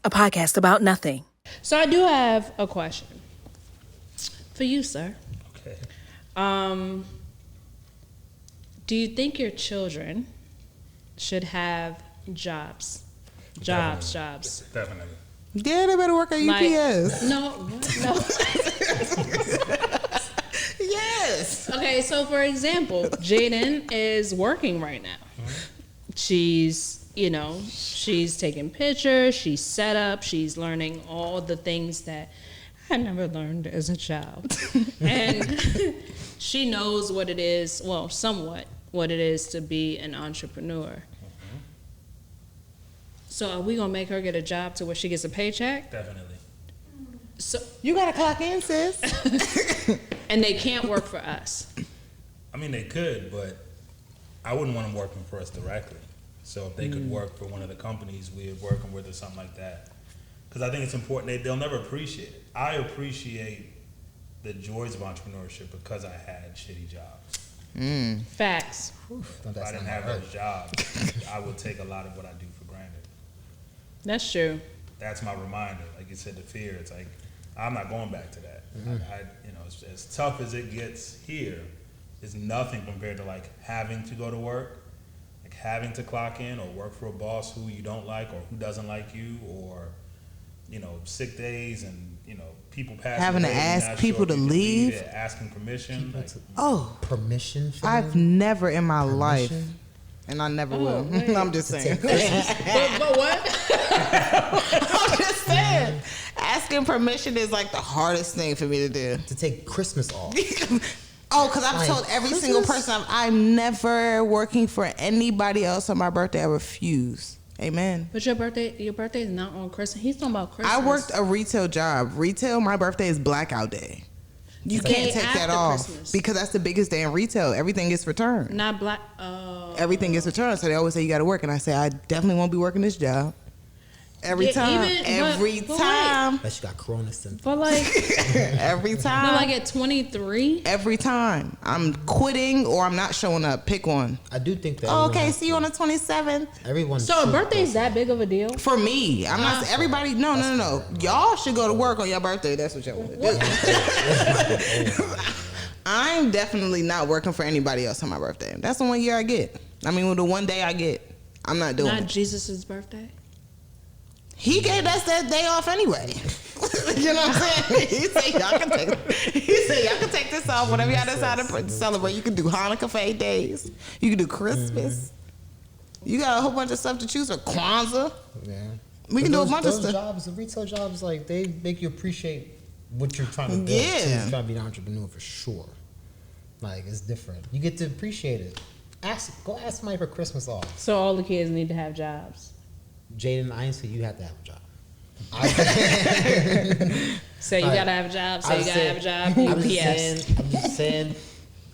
a podcast about nothing. So I do have a question for you, sir. Okay. Do you think your children should have jobs? Jobs. Definitely. Yeah, they better work at UPS. No. Yes. Okay, so for example, Jaden is working right now. She's taking pictures, she's set up, she's learning all the things that I never learned as a child. And she knows what it is, well, somewhat, what it is to be an entrepreneur. So are we going to make her get a job to where she gets a paycheck? Definitely. So You gotta clock in, sis. and they can't work for us. I mean, they could, but I wouldn't want them working for us directly. So if they could work for one of the companies we're working with or something like that. Because I think it's important. They'll never appreciate it. I appreciate the joys of entrepreneurship because I had shitty jobs. Facts. If I didn't have those jobs, I would take a lot of what I do for granted. That's true. That's my reminder. Like you said, the fear. It's like, I'm not going back to that. As tough as it gets here, it's nothing compared to like having to go to work, like having to clock in or work for a boss who you don't like or who doesn't like you, or sick days and people passing Having to away, you're ask not people sure if to you can leave. it, asking permission. Like, Permission for I've them? never in my life, Permission? and I never will. wait. I'm just saying. But what? I'm just saying. Asking permission is like the hardest thing for me to do. To take Christmas off. Oh, because I've Like, told every single Christmas? person I'm never working for anybody else on my birthday. I refuse. Amen. But your birthday is not on Christmas. He's talking about Christmas. I worked a retail job. Retail, my birthday is blackout day. You Day can't take that after off Christmas. because that's the biggest day in retail. Everything gets returned. Not black. Oh. Everything gets returned. So they always say you got to work, and I say I definitely won't be working this job. Every Yeah, time. even- Every but time. That she got corona symptoms. But like, Every time. but like at 23. Every time. I'm quitting or I'm not showing up. Pick one. I do think that. Oh, everyone okay, has see you to- on the 27th. Everyone. So a should birthday go is that big of a deal? For me, I'm not. Everybody, no. Y'all should go to work on your birthday. That's what y'all want to do. I'm definitely not working for anybody else on my birthday. That's the one year I get. I mean, the one day I get. I'm not doing Not it. Jesus' birthday? He gave us that day off anyway. You know what I'm saying? He said y'all can take this off. Whatever y'all decide to celebrate. You can do Hanukkah for 8 days. You can do Christmas. You got a whole bunch of stuff to choose for. Kwanzaa. Yeah. We can do a bunch of those stuff. jobs, the retail jobs, like they make you appreciate what you're trying to build. Yeah. So you're trying to be an entrepreneur for sure. Like it's different. You get to appreciate it. Go ask somebody for Christmas off. So all the kids need to have jobs. Jaden, I ain't say you have to have a job. So you Like, gotta have a job. So I'm you gotta saying- have a job. I'm just UPS. saying,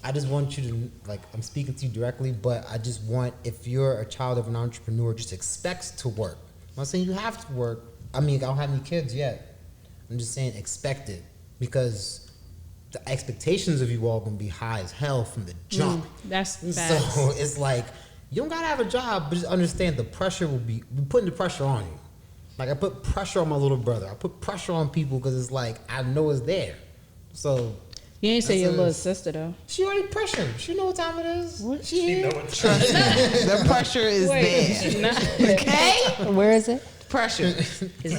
I just want you to, like, I'm speaking to you directly, but I just want, if you're a child of an entrepreneur, just expects to work. I'm not saying you have to work. I mean, I don't have any kids yet. I'm just saying expect it, because the expectations of you all going to be high as hell from the jump. That's So facts. it's like, you don't got to have a job, but just understand the pressure will be, we're putting the pressure on you. Like, I put pressure on my little brother. I put pressure on people because it's like, I know it's there. So You ain't say That's your it. little sister though. she already pressured. She know what time it is. What? She know is. what The pressure is there. Okay? Where is it? Pressure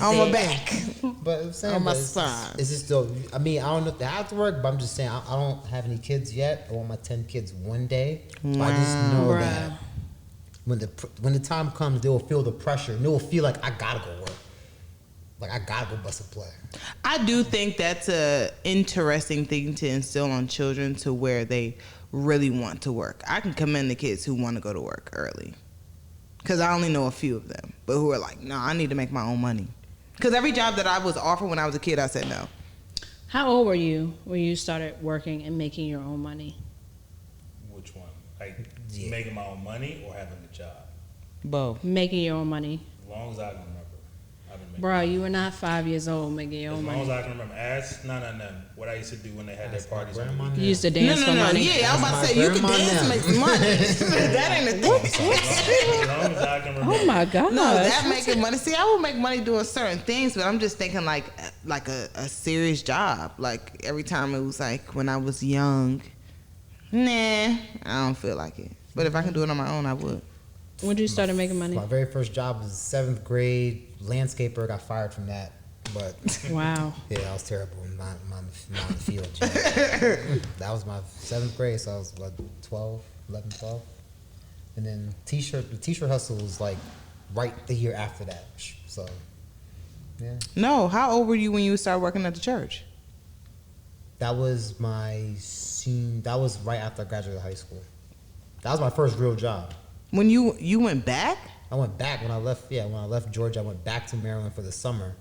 on my back. But I'm saying, On my but it's side. It's just though. I mean, I don't know if they have to work, but I'm just saying, I don't have any kids yet. I want my 10 kids one day. But I just know Bruh. that when the time comes, they will feel the pressure and they will feel like I gotta go work. Like I gotta go bust a play. I do think that's a interesting thing to instill on children to where they really want to work. I can commend the kids who want to go to work early. Because I only know a few of them. But who are like, no, I need to make my own money. Because every job that I was offered when I was a kid, I said no. How old were you when you started working and making your own money? Which one? Like making my own money or having a job? Both. Making your own money. As long as I can remember, I've been Bro, you were not 5 years old making your As own long as money. I can remember. Ask what I used to do when they had their Ask my parties on the grandma weekend. You used to No, dance no, for no. money. Yeah, I was about to My say you can grandma dance and now. make some money. That ain't a thing. As long as I can remember. Oh my god. No, that making money. See, I would make money doing certain things, but I'm just thinking like a serious job. Like every time it was like when I was young, nah, I don't feel like it. But if I can do it on my own, I would. When did you started making money? My very first job was 7th grade landscaper. Got fired from that, but Wow. yeah, I was terrible in my field. Job. That was my 7th grade, so I was what 11, 12. And then the t-shirt hustle was like right the year after that. So yeah, No, how old were you when you started working at the church? that was that was right after I graduated high school. That was my first real job. When you went back? I went back when I left. Yeah, when I left Georgia, I went back to Maryland for the summer.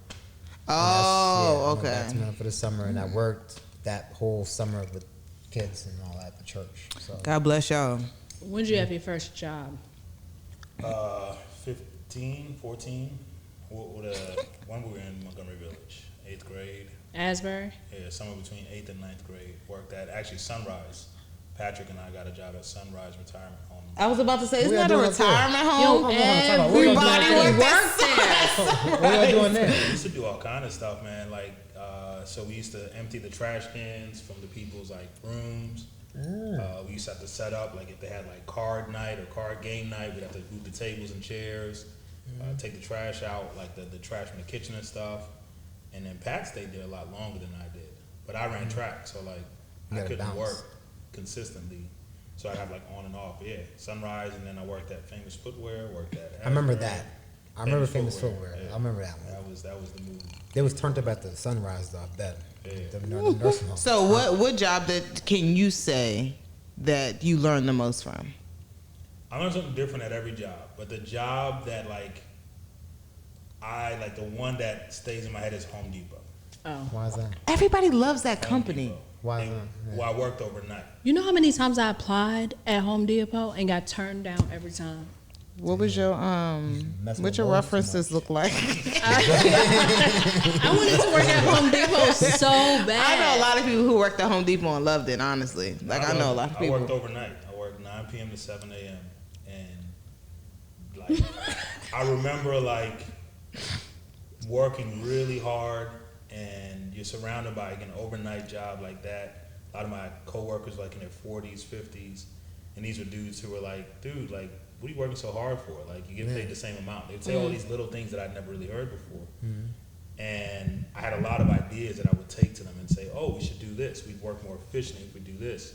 Oh, I went okay. back to Maryland for the summer, and I worked that whole summer with kids and all at the church. So God bless y'all. When did you have your first job? 15, 14. When we were in Montgomery Village, 8th grade. Asbury? Yeah, somewhere between 8th and 9th grade. Worked at actually Sunrise. Patrick and I got a job at Sunrise Retirement Home. I was about to say, isn't What that a y'all doing up there? retirement home? Hold on, what y'all Everybody doing worked there? there. What y'all doing there? We used to do all kind of stuff, man. Like, so we used to empty the trash cans from the people's like rooms. We used to have to set up like if they had like card night or card game night, we'd have to move the tables and chairs, take the trash out, like the trash from the kitchen and stuff. And then Pat stayed there a lot longer than I did, but I ran track, so like You I gotta couldn't bounce. work consistently. So I have like on and off. But yeah, Sunrise, and then I worked at Famous Footwear. Worked at. I remember Asbury. that. I remember Famous Footwear. Yeah. I remember that one. That was the move. They was turned up at the Sunrise though. I bet. Yeah. The nursing home. So what job that can you say that you learned the most from? I learned something different at every job, but the job that like I like, the one that stays in my head is Home Depot. Oh. Why is that? Everybody loves that Home company. Depot. Why And- not? Yeah. Well, I worked overnight. You know how many times I applied at Home Depot and got turned down every time? What was your Messing what with your bones too references much. look like? I wanted to work at Home Depot so bad. I know a lot of people who worked at Home Depot and loved it, honestly. Like I know a lot of I worked people. overnight. I worked 9 p.m. to 7 a.m. And like I remember like working really hard, and you're surrounded by like, an overnight job like that. A lot of my coworkers like in their 40s, 50s, and these were dudes who were like, dude, like, what are you working so hard for? Like, you get paid the same amount. They'd say all these little things that I'd never really heard before. And I had a lot of ideas that I would take to them and say, oh, we should do this. We'd work more efficiently if we do this.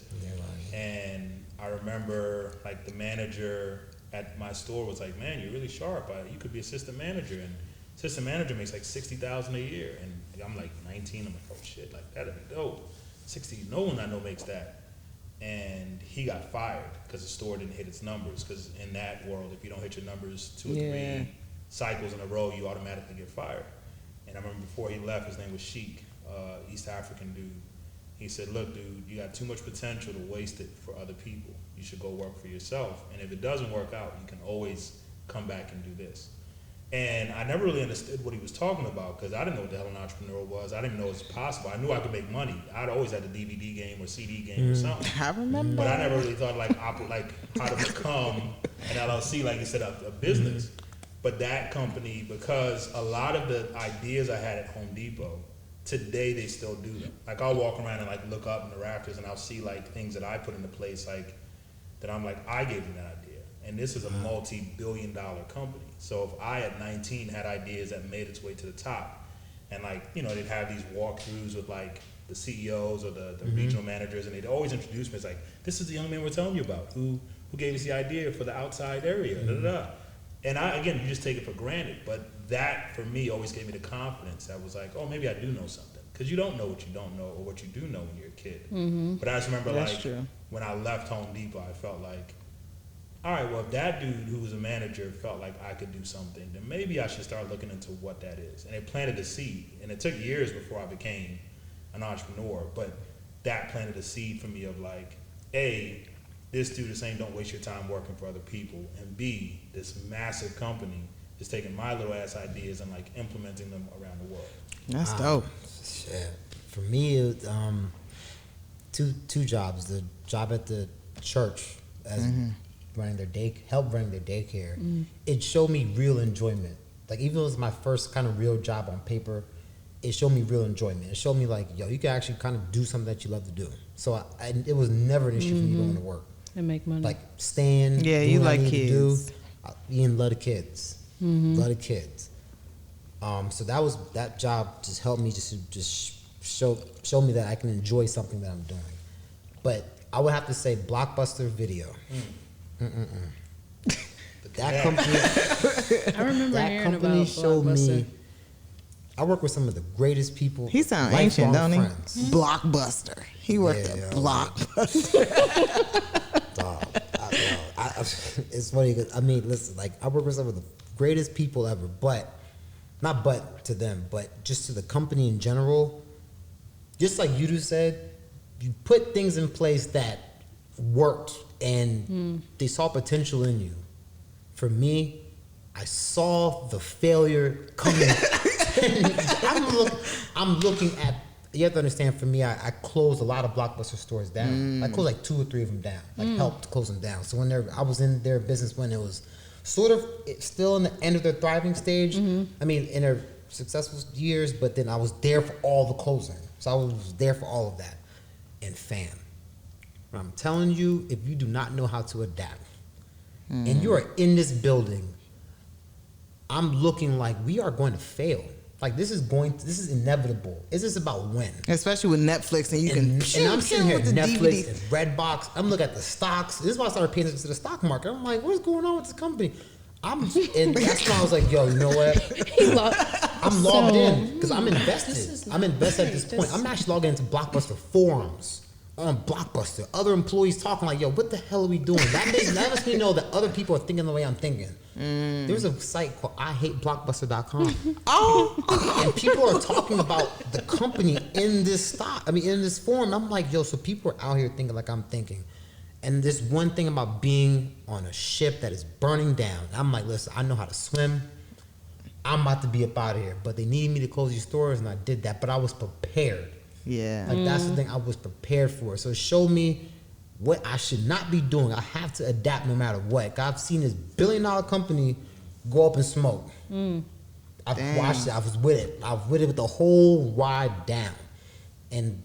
And I remember like the manager at my store was like, man, you're really sharp. You could be assistant manager. And assistant manager makes like $60,000 a year. And I'm like 19. I'm like, oh shit, like that'd be dope. 60, no one I know makes that. And he got fired because the store didn't hit its numbers. Because in that world, if you don't hit your numbers 2 or 3 cycles in a row, you automatically get fired. And I remember before he left, his name was Sheik, East African dude. He said, look, dude, you got too much potential to waste it for other people. You should go work for yourself. And if it doesn't work out, you can always come back and do this. And I never really understood what he was talking about because I didn't know what the hell an entrepreneur was. I didn't know it was possible. I knew I could make money. I'd always had a DVD game or CD game or something. I remember. But I never really thought like how to become an LLC, like you said, a business. But that company, because a lot of the ideas I had at Home Depot, today they still do them. Like I'll walk around and like look up in the rafters and I'll see like things that I put into place, like that I'm like, I gave them that idea. And this is a multi-billion-dollar company. So if I at 19 had ideas that made its way to the top, and like, you know, they'd have these walkthroughs with like the CEOs or the regional managers, and they'd always introduce me as like, this is the young man we're telling you about, who gave us the idea for the outside area, da da da. And again, you just take it for granted, but that for me always gave me the confidence that was like, oh, maybe I do know something. Because you don't know what you don't know or what you do know when you're a kid. But I just remember That's like true. when I left Home Depot, I felt like, all right, well, if that dude who was a manager felt like I could do something, then maybe I should start looking into what that is. And it planted a seed. And it took years before I became an entrepreneur, but that planted a seed for me of like, A, this dude is saying don't waste your time working for other people, and B, this massive company just taking my little ass ideas and like implementing them around the world. That's dope. Shit. For me, it, two jobs. The job at the church as running their running their daycare. It showed me real enjoyment. Like even though it was my first kind of real job on paper, it showed me real enjoyment. It showed me like, yo, you can actually kind of do something that you love to do. So it was never an issue for me going to work. And make money. Like staying, Yeah, doing you what I like need to kids. do. Ian love the kids. Love the kids. So that job just helped me just show me that I can enjoy something that I'm doing. But I would have to say Blockbuster Video. But that company, I remember that hearing company about showed Blockbuster. me. I work with some of the greatest people. He sound ancient, don't he? friends. Blockbuster. He worked Yeah, at yeah. Blockbuster. Dog, it's funny because I mean, listen, like I work with some of the greatest people ever, but not but to them, but just to the company in general. Just like you just said, you put things in place that worked and they saw potential in you. For me, I saw the failure coming. I'm looking at. You have to understand. For me, I closed a lot of Blockbuster stores down. I closed like 2 or 3 of them down. Like helped close them down. So I was in their business when it was sort of still in the end of their thriving stage. I mean, in their successful years, but then I was there for all the closing. So I was there for all of that. And fam, I'm telling you, if you do not know how to adapt, and you are in this building, I'm looking like we are going to fail. Like this is inevitable. It's just about when. Especially with Netflix, and you can. And I'm sitting here at with the Netflix DVD. and Redbox. I'm looking at the stocks. This is why I started paying attention to the stock market. I'm like, what's going on with this company? And that's why I was like, yo, you know what? I'm logged in because I'm invested. I'm invested at this point. I'm actually logging into Blockbuster forums on Blockbuster. Other employees talking like, yo, what the hell are we doing? That lets me know that other people are thinking the way I'm thinking. There's a site called IHateBlockbuster.com. And people are talking about the company in this in this forum. I'm like, yo, so people are out here thinking like I'm thinking. And this one thing about being on a ship that is burning down, I'm like, listen, I know how to swim. I'm about to be up out of here. But they needed me to close these stores, and I did that. But I was prepared. Yeah. Like, that's the thing I was prepared for. So it showed me what I should not be doing. I have to adapt no matter what. I've seen this billion-dollar company go up in smoke. I've watched it. I was with it. I was with it with the whole ride down. And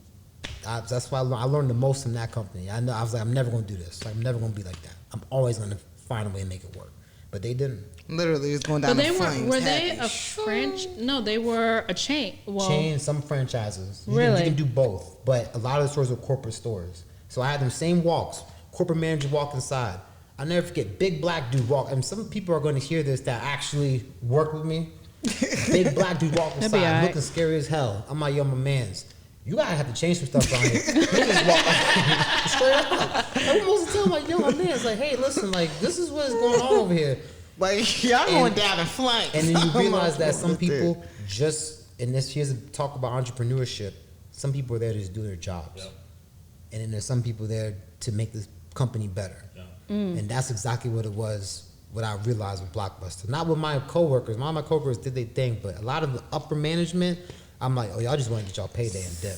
that's why I learned the most from that company. I was like, I'm never going to do this. Like, I'm never going to be like that. I'm always going to find a way to make it work. But they didn't. Literally, it's going down But the they flames. were they a French? No, they were a chain. Well, Chain, some franchises. You Really? can do both. But a lot of the stores were corporate stores. So I had them same walks. Corporate manager walk inside. I'll never forget, big black dude walk. And some people are going to hear this that actually work with me. Big black dude walk That'd be inside, all right. looking scary as hell. I'm like, yo, my mans, you gotta have to change some stuff around here. He just walk straight up. I'm supposed to tell him, like, yo, my man's like, hey, listen, like, this is what is going on over here. Like, y'all going down in flames. And then you I'm realize not that some with it. people here's a talk about entrepreneurship. Some people are there to just do their jobs. Yep. And then there's some people there to make this company better. Yeah. And that's exactly what it was, what I realized with Blockbuster. Not with my coworkers. My coworkers did their thing, but a lot of the upper management, I'm like, oh, y'all just want to get y'all payday and dip.